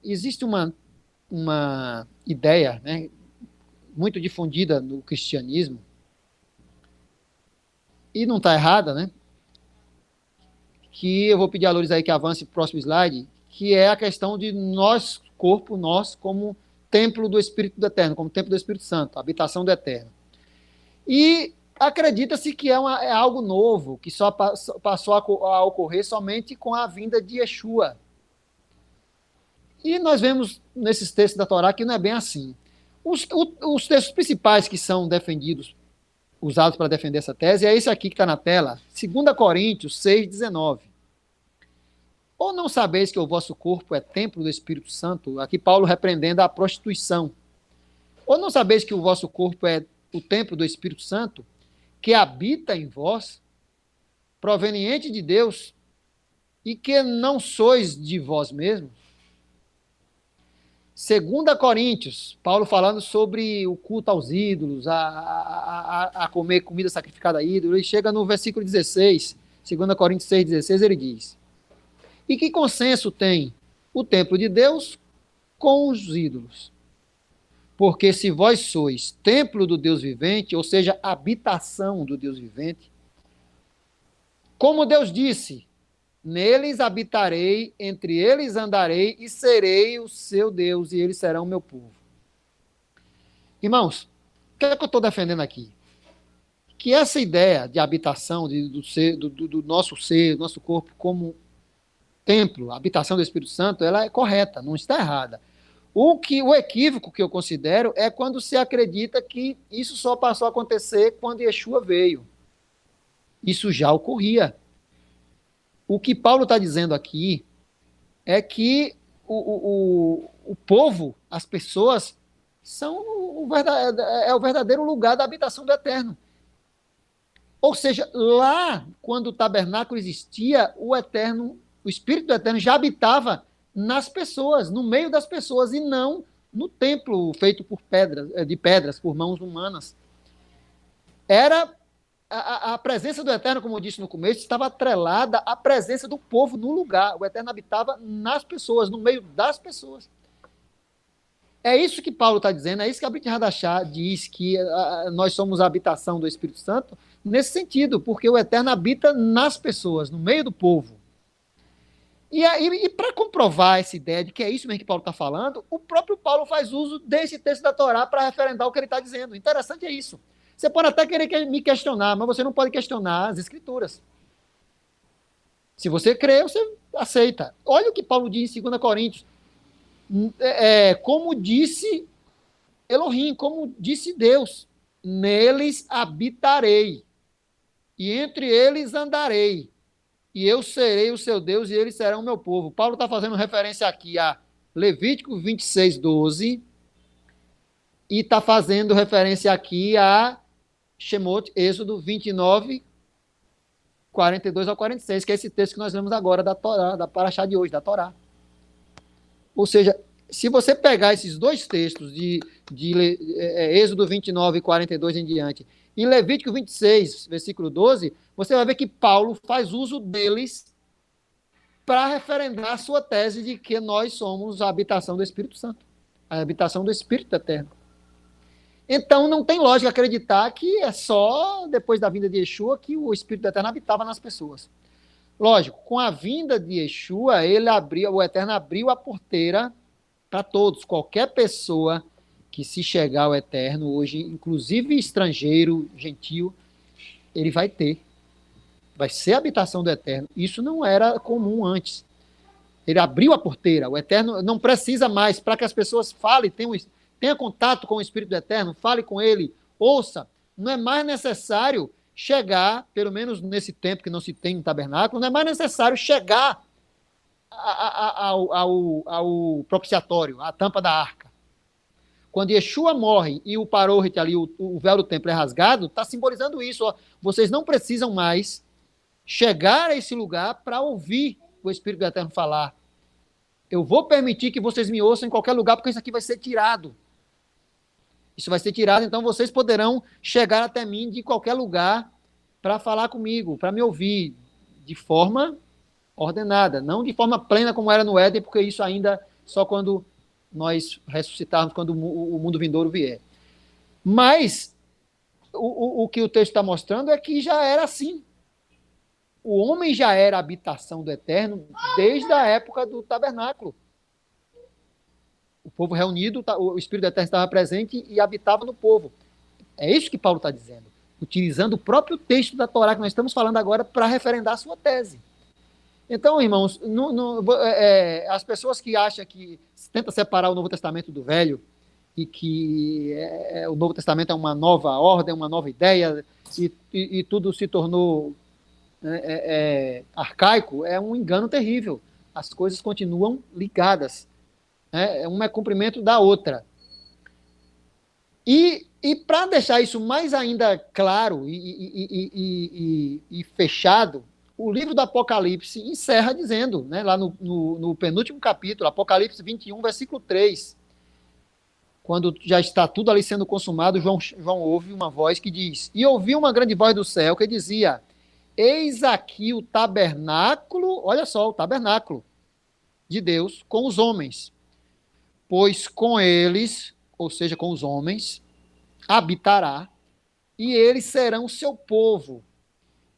ideia, né, muito difundida no cristianismo, e não está errada, né? Que eu vou pedir a Lourdes aí que avance para o próximo slide, que é a questão de nós, corpo, nós, como templo do Espírito do Eterno, como templo do Espírito Santo, habitação do Eterno. E acredita-se que é algo novo, que só passou a ocorrer somente com a vinda de Yeshua. E nós vemos nesses textos da Torá que não é bem assim. Os textos principais que são defendidos, usados para defender essa tese, é esse aqui que está na tela, 2 Coríntios 6,19. Ou não sabeis que o vosso corpo é templo do Espírito Santo? Aqui Paulo repreendendo a prostituição. Ou não sabeis que o vosso corpo é o templo do Espírito Santo, que habita em vós, proveniente de Deus, e que não sois de vós mesmos? 2 Coríntios, Paulo falando sobre o culto aos ídolos, a comer comida sacrificada a ídolos, ele chega no versículo 16, 2 Coríntios 6,16, ele diz: e que consenso tem o templo de Deus com os ídolos? Porque se vós sois templo do Deus vivente, ou seja, habitação do Deus vivente, como Deus disse, neles habitarei, entre eles andarei e serei o seu Deus, e eles serão o meu povo. Irmãos, o que é que eu estou defendendo aqui? Que essa ideia de habitação do nosso ser, do nosso corpo como templo, a habitação do Espírito Santo, ela é correta, não está errada. O equívoco que eu considero é quando se acredita que isso só passou a acontecer quando Yeshua veio. Isso já ocorria. O que Paulo está dizendo aqui é que o povo, as pessoas, são o verdadeiro lugar da habitação do Eterno. Ou seja, lá, quando o tabernáculo existia, o Espírito do Eterno já habitava nas pessoas, no meio das pessoas, e não no templo feito de pedras, por mãos humanas. Era a presença do Eterno, como eu disse no começo, estava atrelada à presença do povo no lugar. O Eterno habitava nas pessoas, no meio das pessoas. É isso que Paulo está dizendo, é isso que a Brit Hadashah diz, que nós somos a habitação do Espírito Santo, nesse sentido, porque o Eterno habita nas pessoas, no meio do povo. E para comprovar essa ideia de que é isso mesmo que Paulo está falando, o próprio Paulo faz uso desse texto da Torá para referendar o que ele está dizendo. Interessante é isso. Você pode até querer me questionar, mas você não pode questionar as Escrituras. Se você crê, você aceita. Olha o que Paulo diz em 2 Coríntios. Como disse Elohim, como disse Deus, neles habitarei, e entre eles andarei, e eu serei o seu Deus, e eles serão o meu povo. Paulo está fazendo referência aqui a Levítico 26, 12, e está fazendo referência aqui a Shemot, Êxodo 29, 42 ao 46, que é esse texto que nós lemos agora da Torá, da Parashá de hoje, da Torá. Ou seja, se você pegar esses dois textos de Êxodo 29, 42 em diante, e Levítico 26, versículo 12, você vai ver que Paulo faz uso deles para referendar a sua tese de que nós somos a habitação do Espírito Santo, a habitação do Espírito Eterno. Então, não tem lógica acreditar que é só depois da vinda de Yeshua que o Espírito Eterno habitava nas pessoas. Lógico, com a vinda de Yeshua, o Eterno abriu a porteira para todos, qualquer pessoa que se chegar ao Eterno hoje, inclusive estrangeiro, gentil, ele vai ter. Vai ser a habitação do Eterno. Isso não era comum antes. Ele abriu a porteira. O Eterno não precisa mais, para que as pessoas falem, tenha contato com o Espírito do Eterno, fale com ele, ouça. Não é mais necessário chegar, pelo menos nesse tempo que não se tem um tabernáculo, não é mais necessário chegar ao propiciatório, à tampa da arca. Quando Yeshua morre e o paróquio ali, o véu do templo é rasgado, está simbolizando isso. Ó. Vocês não precisam mais chegar a esse lugar para ouvir o Espírito do Eterno falar. Eu vou permitir que vocês me ouçam em qualquer lugar, porque isso aqui vai ser tirado. Isso vai ser tirado, então vocês poderão chegar até mim de qualquer lugar para falar comigo, para me ouvir, de forma ordenada, não de forma plena como era no Éden, porque isso ainda só quando nós ressuscitarmos, quando o mundo vindouro vier. Mas o que o texto está mostrando é que já era assim. O homem já era a habitação do Eterno desde a época do tabernáculo. O povo reunido, o Espírito do Eterno estava presente e habitava no povo. É isso que Paulo está dizendo, utilizando o próprio texto da Torá que nós estamos falando agora para referendar a sua tese. Então, irmãos, as pessoas que acham que tenta separar o Novo Testamento do Velho e que o Novo Testamento é uma nova ordem, uma nova ideia e tudo se tornou arcaico, é um engano terrível. As coisas continuam ligadas. Uma é cumprimento da outra. E para deixar isso mais ainda claro e fechado, o livro do Apocalipse encerra dizendo, né, lá no penúltimo capítulo, Apocalipse 21, versículo 3, quando já está tudo ali sendo consumado, João ouve uma voz que diz, e ouvi uma grande voz do céu que dizia, eis aqui o tabernáculo, olha só, o tabernáculo de Deus com os homens, pois com eles, ou seja, com os homens, habitará, e eles serão seu povo,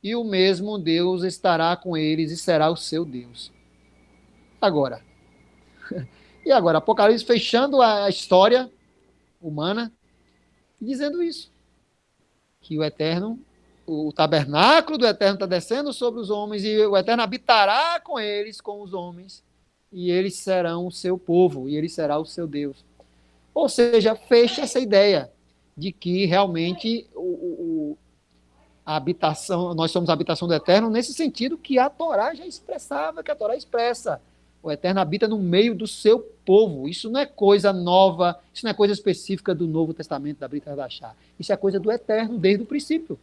e o mesmo Deus estará com eles e será o seu Deus. Agora, Apocalipse fechando a história humana, dizendo isso, que o Eterno, o tabernáculo do Eterno está descendo sobre os homens, e o Eterno habitará com eles, com os homens, e eles serão o seu povo, e ele será o seu Deus. Ou seja, fecha essa ideia de que realmente a habitação, nós somos a habitação do Eterno, nesse sentido que a Torá já expressava, que a Torá expressa. O Eterno habita no meio do seu povo. Isso não é coisa nova, isso não é coisa específica do Novo Testamento, da Brit Hadashah. Isso é coisa do Eterno desde o princípio.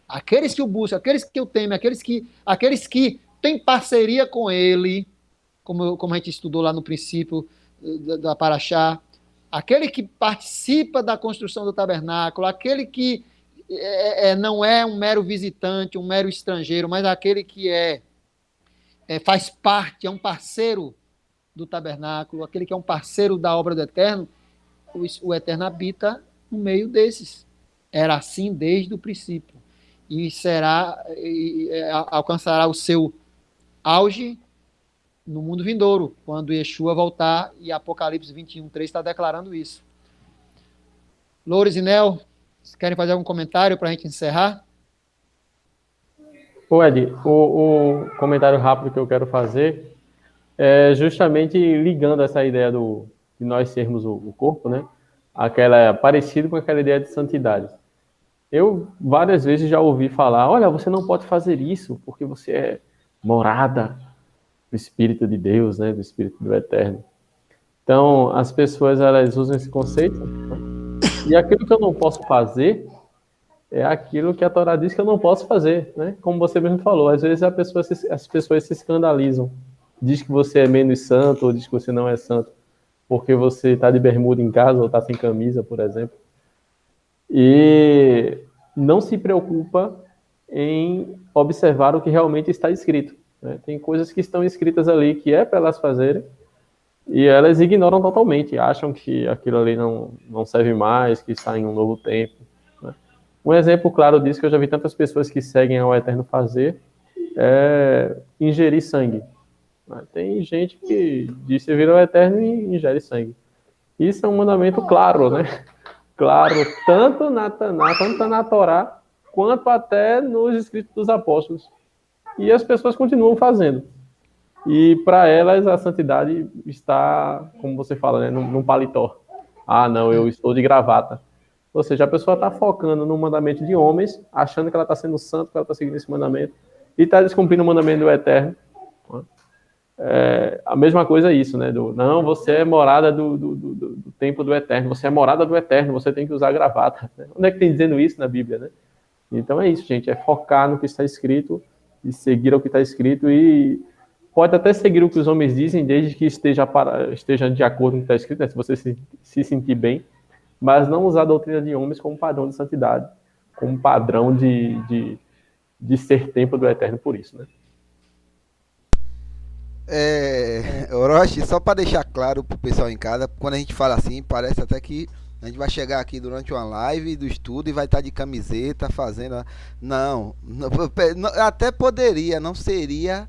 Aqueles que o buscam, aqueles que o temem, aqueles que têm parceria com ele, como a gente estudou lá no princípio da Parashá, aquele que participa da construção do tabernáculo, aquele que não é um mero visitante, um mero estrangeiro, mas aquele que faz parte, é um parceiro do tabernáculo, aquele que é um parceiro da obra do Eterno, o Eterno habita no meio desses. Era assim desde o princípio. E alcançará o seu auge no mundo vindouro, quando Yeshua voltar, e Apocalipse 21:3 está declarando isso. Loures e Nel, vocês querem fazer algum comentário para a gente encerrar? Ô Ed, o comentário rápido que eu quero fazer é justamente ligando essa ideia de nós sermos o corpo, né? Parecido com aquela ideia de santidade. Eu várias vezes já ouvi falar, olha, você não pode fazer isso, porque você é morada do Espírito de Deus, né? Do Espírito do Eterno. Então, as pessoas, elas usam esse conceito, né? E aquilo que eu não posso fazer é aquilo que a Torá diz que eu não posso fazer, né? Como você mesmo falou, às vezes as pessoas se escandalizam, diz que você é menos santo ou diz que você não é santo, porque você está de bermuda em casa ou está sem camisa, por exemplo. E não se preocupa em observar o que realmente está escrito, né? Tem coisas que estão escritas ali que é para elas fazerem, e elas ignoram totalmente, acham que aquilo ali não serve mais, que está em um novo tempo, né? Um exemplo claro disso, que eu já vi tantas pessoas que seguem ao Eterno fazer, é ingerir sangue. Tem gente que diz que vira o Eterno e ingere sangue. Isso é um mandamento claro, né? Claro, tanto na Torá, quanto até nos escritos dos apóstolos. E as pessoas continuam fazendo. E para elas a santidade está, como você fala, né, num paletó. Ah, não, eu estou de gravata. Ou seja, a pessoa está focando no mandamento de homens, achando que ela está sendo santa, que ela está seguindo esse mandamento, e está descumprindo o mandamento do Eterno. A mesma coisa é isso, né? Não, você é morada do templo do Eterno, você é morada do Eterno, você tem que usar gravata. Onde é que tem dizendo isso na Bíblia, né? Então é isso, gente, é focar no que está escrito de seguir o que está escrito e pode até seguir o que os homens dizem, desde que esteja de acordo com o que está escrito, né? Se você se sentir bem, mas não usar a doutrina de homens como padrão de santidade, como padrão de ser templo do Eterno por isso, né? Orochi, só para deixar claro pro pessoal em casa, quando a gente fala assim, parece até que a gente vai chegar aqui durante uma live do estudo e vai estar de camiseta fazendo. Não, até poderia, não seria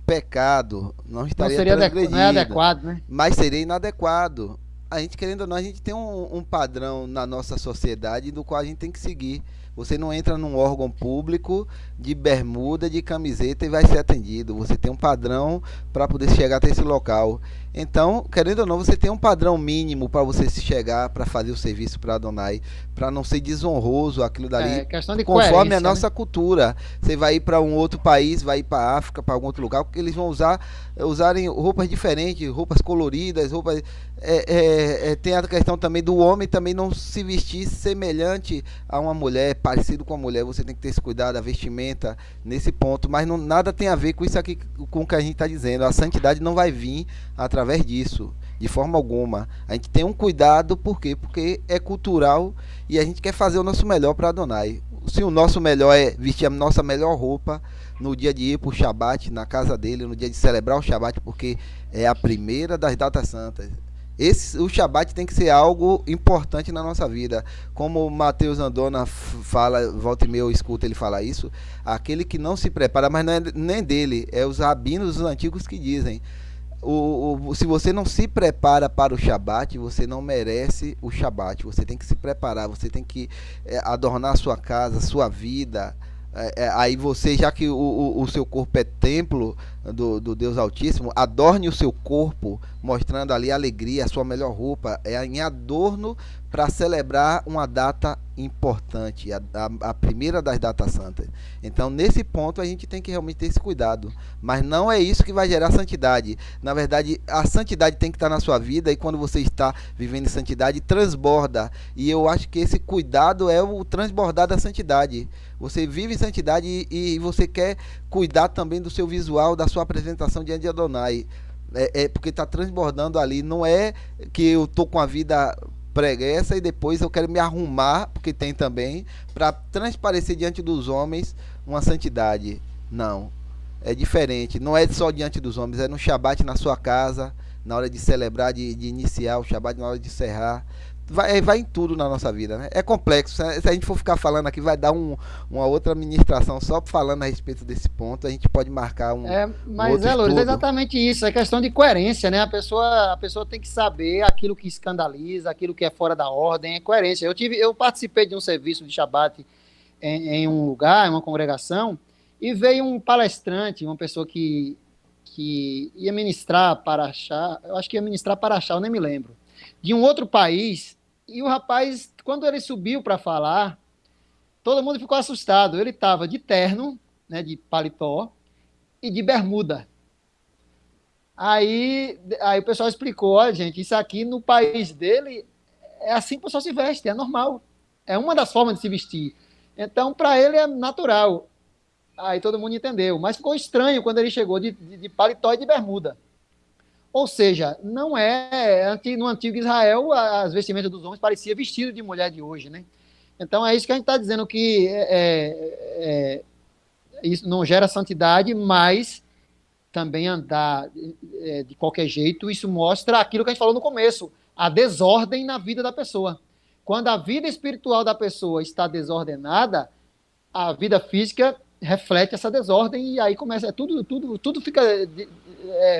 pecado, não estaria transgredido, não é adequado, né? mas seria inadequado. A gente, querendo ou não, a gente tem um padrão na nossa sociedade do qual a gente tem que seguir. Você não entra num órgão público de bermuda, de camiseta e vai ser atendido. Você tem um padrão para poder chegar até esse local. Então, querendo ou não, você tem um padrão mínimo para você se chegar para fazer o serviço para Adonai, para não ser desonroso aquilo dali, questão de conforme a né? nossa cultura. Você vai ir para um outro país, vai ir para a África, para algum outro lugar, porque eles vão usarem roupas diferentes, roupas coloridas, roupas. Tem a questão também do homem também não se vestir semelhante a uma mulher, parecido com a mulher. Você tem que ter esse cuidado, a vestimenta nesse ponto, mas nada tem a ver com isso aqui, com o que a gente está dizendo. A santidade não vai vir através disso, de forma alguma. A gente tem um cuidado, por quê? Porque é cultural e a gente quer fazer o nosso melhor para Adonai. Se o nosso melhor é vestir a nossa melhor roupa no dia de ir para o Shabat, na casa dele, no dia de celebrar o Shabat, porque é a primeira das datas santas. O Shabat tem que ser algo importante na nossa vida. Como o Mateus Andona fala, volta e meia eu escuto ele falar isso, aquele que não se prepara, mas não é nem dele, é os rabinos os antigos que dizem. Se você não se prepara para o Shabat, você não merece o Shabat. Você tem que se preparar, você tem que adornar a sua casa, a sua vida. Aí você, já que o seu corpo é templo do Deus Altíssimo, adorne o seu corpo, mostrando ali a alegria, a sua melhor roupa, em adorno para celebrar uma data importante, a primeira das datas santas. Então, nesse ponto, a gente tem que realmente ter esse cuidado. Mas não é isso que vai gerar santidade. Na verdade, a santidade tem que estar na sua vida, e quando você está vivendo em santidade, transborda. E eu acho que esse cuidado é o transbordar da santidade. Você vive em santidade e você quer cuidar também do seu visual, da sua apresentação diante de Adonai. Porque está transbordando ali. Não é que eu estou com a vida preguiça e depois eu quero me arrumar, porque tem também, para transparecer diante dos homens uma santidade. Não. É diferente. Não é só diante dos homens. É no Shabat na sua casa, na hora de celebrar, de iniciar o Shabat, na hora de encerrar. Vai em tudo na nossa vida, né? É complexo. Se a gente for ficar falando aqui, vai dar uma outra ministração só falando a respeito desse ponto. A gente pode marcar mas outro Lourdes, é estudo. exatamente isso. É questão de coerência, né? A pessoa tem que saber aquilo que escandaliza, aquilo que é fora da ordem, é coerência. Eu participei de um serviço de Shabat em um lugar, em uma congregação, e veio um palestrante, uma pessoa que ia ministrar Paraxá, eu acho que ia ministrar Paraxá, eu nem me lembro, de um outro país. E o rapaz, quando ele subiu para falar, todo mundo ficou assustado. Ele estava de terno, né, de paletó e de bermuda. Aí o pessoal explicou: olha, gente, isso aqui no país dele é assim que o pessoal se veste, é normal. É uma das formas de se vestir. Então, para ele é natural. Aí todo mundo entendeu. Mas ficou estranho quando ele chegou de paletó e de bermuda. Ou seja, não no antigo Israel, as vestimentas dos homens pareciam vestido de mulher de hoje, né? Então é isso que a gente está dizendo, que isso não gera santidade, mas também andar de qualquer jeito, isso mostra aquilo que a gente falou no começo, a desordem na vida da pessoa. Quando a vida espiritual da pessoa está desordenada, a vida física reflete essa desordem, e aí começa, tudo fica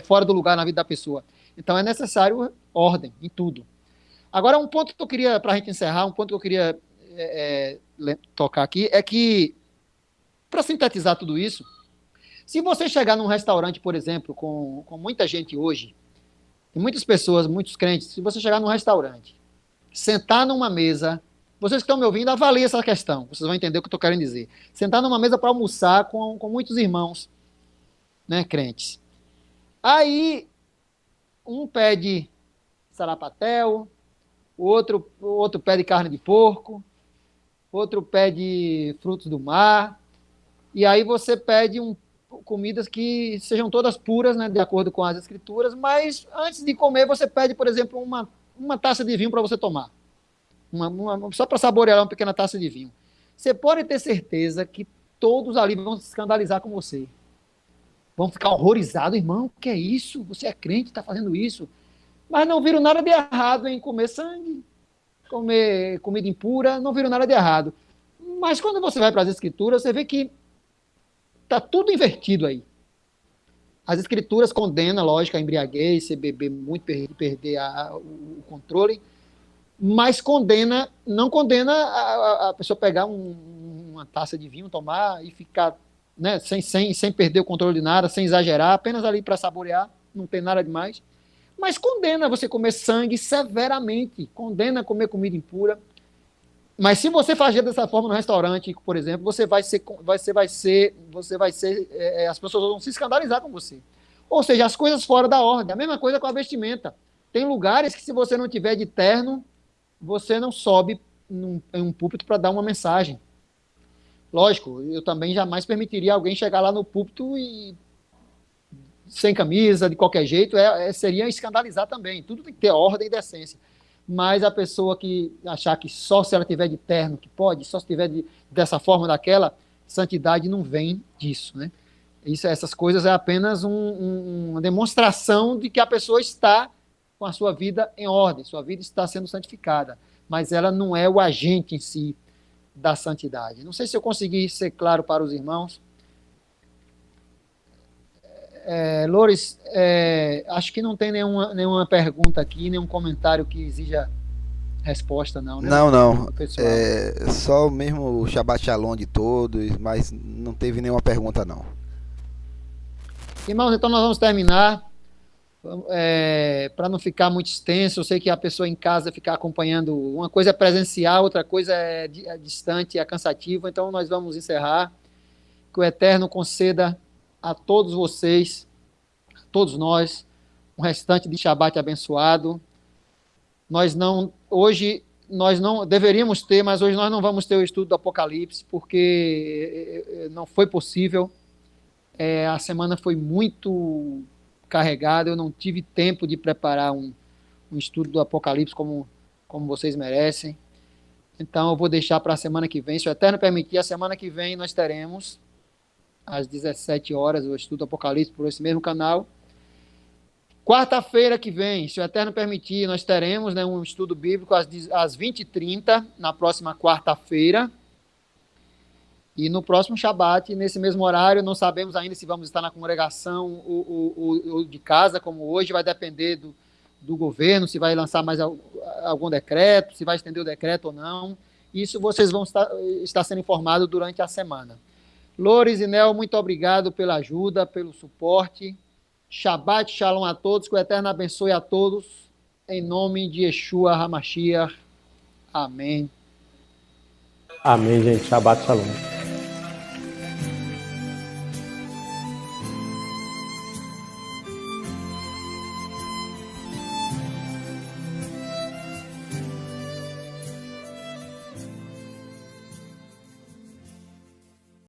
fora do lugar na vida da pessoa. Então é necessário ordem em tudo. Agora, um ponto que eu queria, para a gente encerrar, um ponto que eu queria tocar aqui, é que, para sintetizar tudo isso, se você chegar num restaurante, por exemplo, com muita gente hoje, tem muitas pessoas, muitos crentes, se você chegar num restaurante, sentar numa mesa, vocês que estão me ouvindo, avaliem essa questão, vocês vão entender o que eu estou querendo dizer. Sentar numa mesa para almoçar com muitos irmãos, né, crentes. Aí, um pede sarapatel, o outro pede carne de porco, outro pede frutos do mar, E aí você pede comidas que sejam todas puras, né, de acordo com as escrituras, mas antes de comer você pede, por exemplo, uma taça de vinho para você tomar. Só para saborear uma pequena taça de vinho. Você pode ter certeza que todos ali vão se escandalizar com você. Vão ficar horrorizados, irmão, o que é isso? Você é crente, está fazendo isso. Mas não viram nada de errado em comer sangue, comer comida impura, não viram nada de errado. Mas quando você vai para as escrituras, você vê que está tudo invertido aí. As escrituras condenam, lógico, a embriaguez, você beber muito, perder o controle, mas não condena a pessoa pegar uma taça de vinho, tomar e ficar, né, sem perder o controle de nada, sem exagerar, apenas ali para saborear, não tem nada demais. Mas condena você comer sangue severamente, condena comer comida impura. Mas se você fazer dessa forma no restaurante, por exemplo, as pessoas vão se escandalizar com você. Ou seja, as coisas fora da ordem. A mesma coisa com a vestimenta. Tem lugares que se você não tiver de terno, você não sobe em um púlpito para dar uma mensagem. Lógico, eu também jamais permitiria alguém chegar lá no púlpito e sem camisa, de qualquer jeito, seria escandalizar também. Tudo tem que ter ordem e decência. Mas a pessoa que achar que só se ela tiver de terno que pode, só se tiver dessa forma, daquela, santidade não vem disso, né? Essas coisas é apenas uma demonstração de que a pessoa está com a sua vida em ordem, sua vida está sendo santificada, mas ela não é o agente em si da santidade. Não sei se eu consegui ser claro para os irmãos. Loures, acho que não tem nenhuma pergunta aqui, nenhum comentário que exija resposta, não, né? Não. Só mesmo o Shabbat Shalom de todos, mas não teve nenhuma pergunta, não. Irmãos, então nós vamos terminar. Para não ficar muito extenso, eu sei que a pessoa em casa ficar acompanhando, uma coisa é presencial, outra coisa é distante, é cansativo, então nós vamos encerrar. Que o Eterno conceda a todos vocês, a todos nós, um restante de Shabat abençoado. Hoje nós não deveríamos ter, mas hoje nós não vamos ter o estudo do Apocalipse, porque não foi possível. A semana foi muito carregada, eu não tive tempo de preparar um estudo do Apocalipse como vocês merecem. Então eu vou deixar para a semana que vem, se o Eterno permitir, a semana que vem nós teremos às 17 horas, o estudo do Apocalipse por esse mesmo canal. Quarta-feira que vem, se o Eterno permitir, nós teremos, né, um estudo bíblico às 20h30, na próxima quarta-feira. E no próximo Shabat, nesse mesmo horário, não sabemos ainda se vamos estar na congregação ou de casa, como hoje, vai depender do governo, se vai lançar mais algum decreto, se vai estender o decreto ou não. Isso vocês vão estar sendo informados durante a semana. Loures e Nel, muito obrigado pela ajuda, pelo suporte. Shabbat Shalom a todos, que o Eterno abençoe a todos, em nome de Yeshua HaMashiach. Amém. Amém, gente. Shabbat Shalom.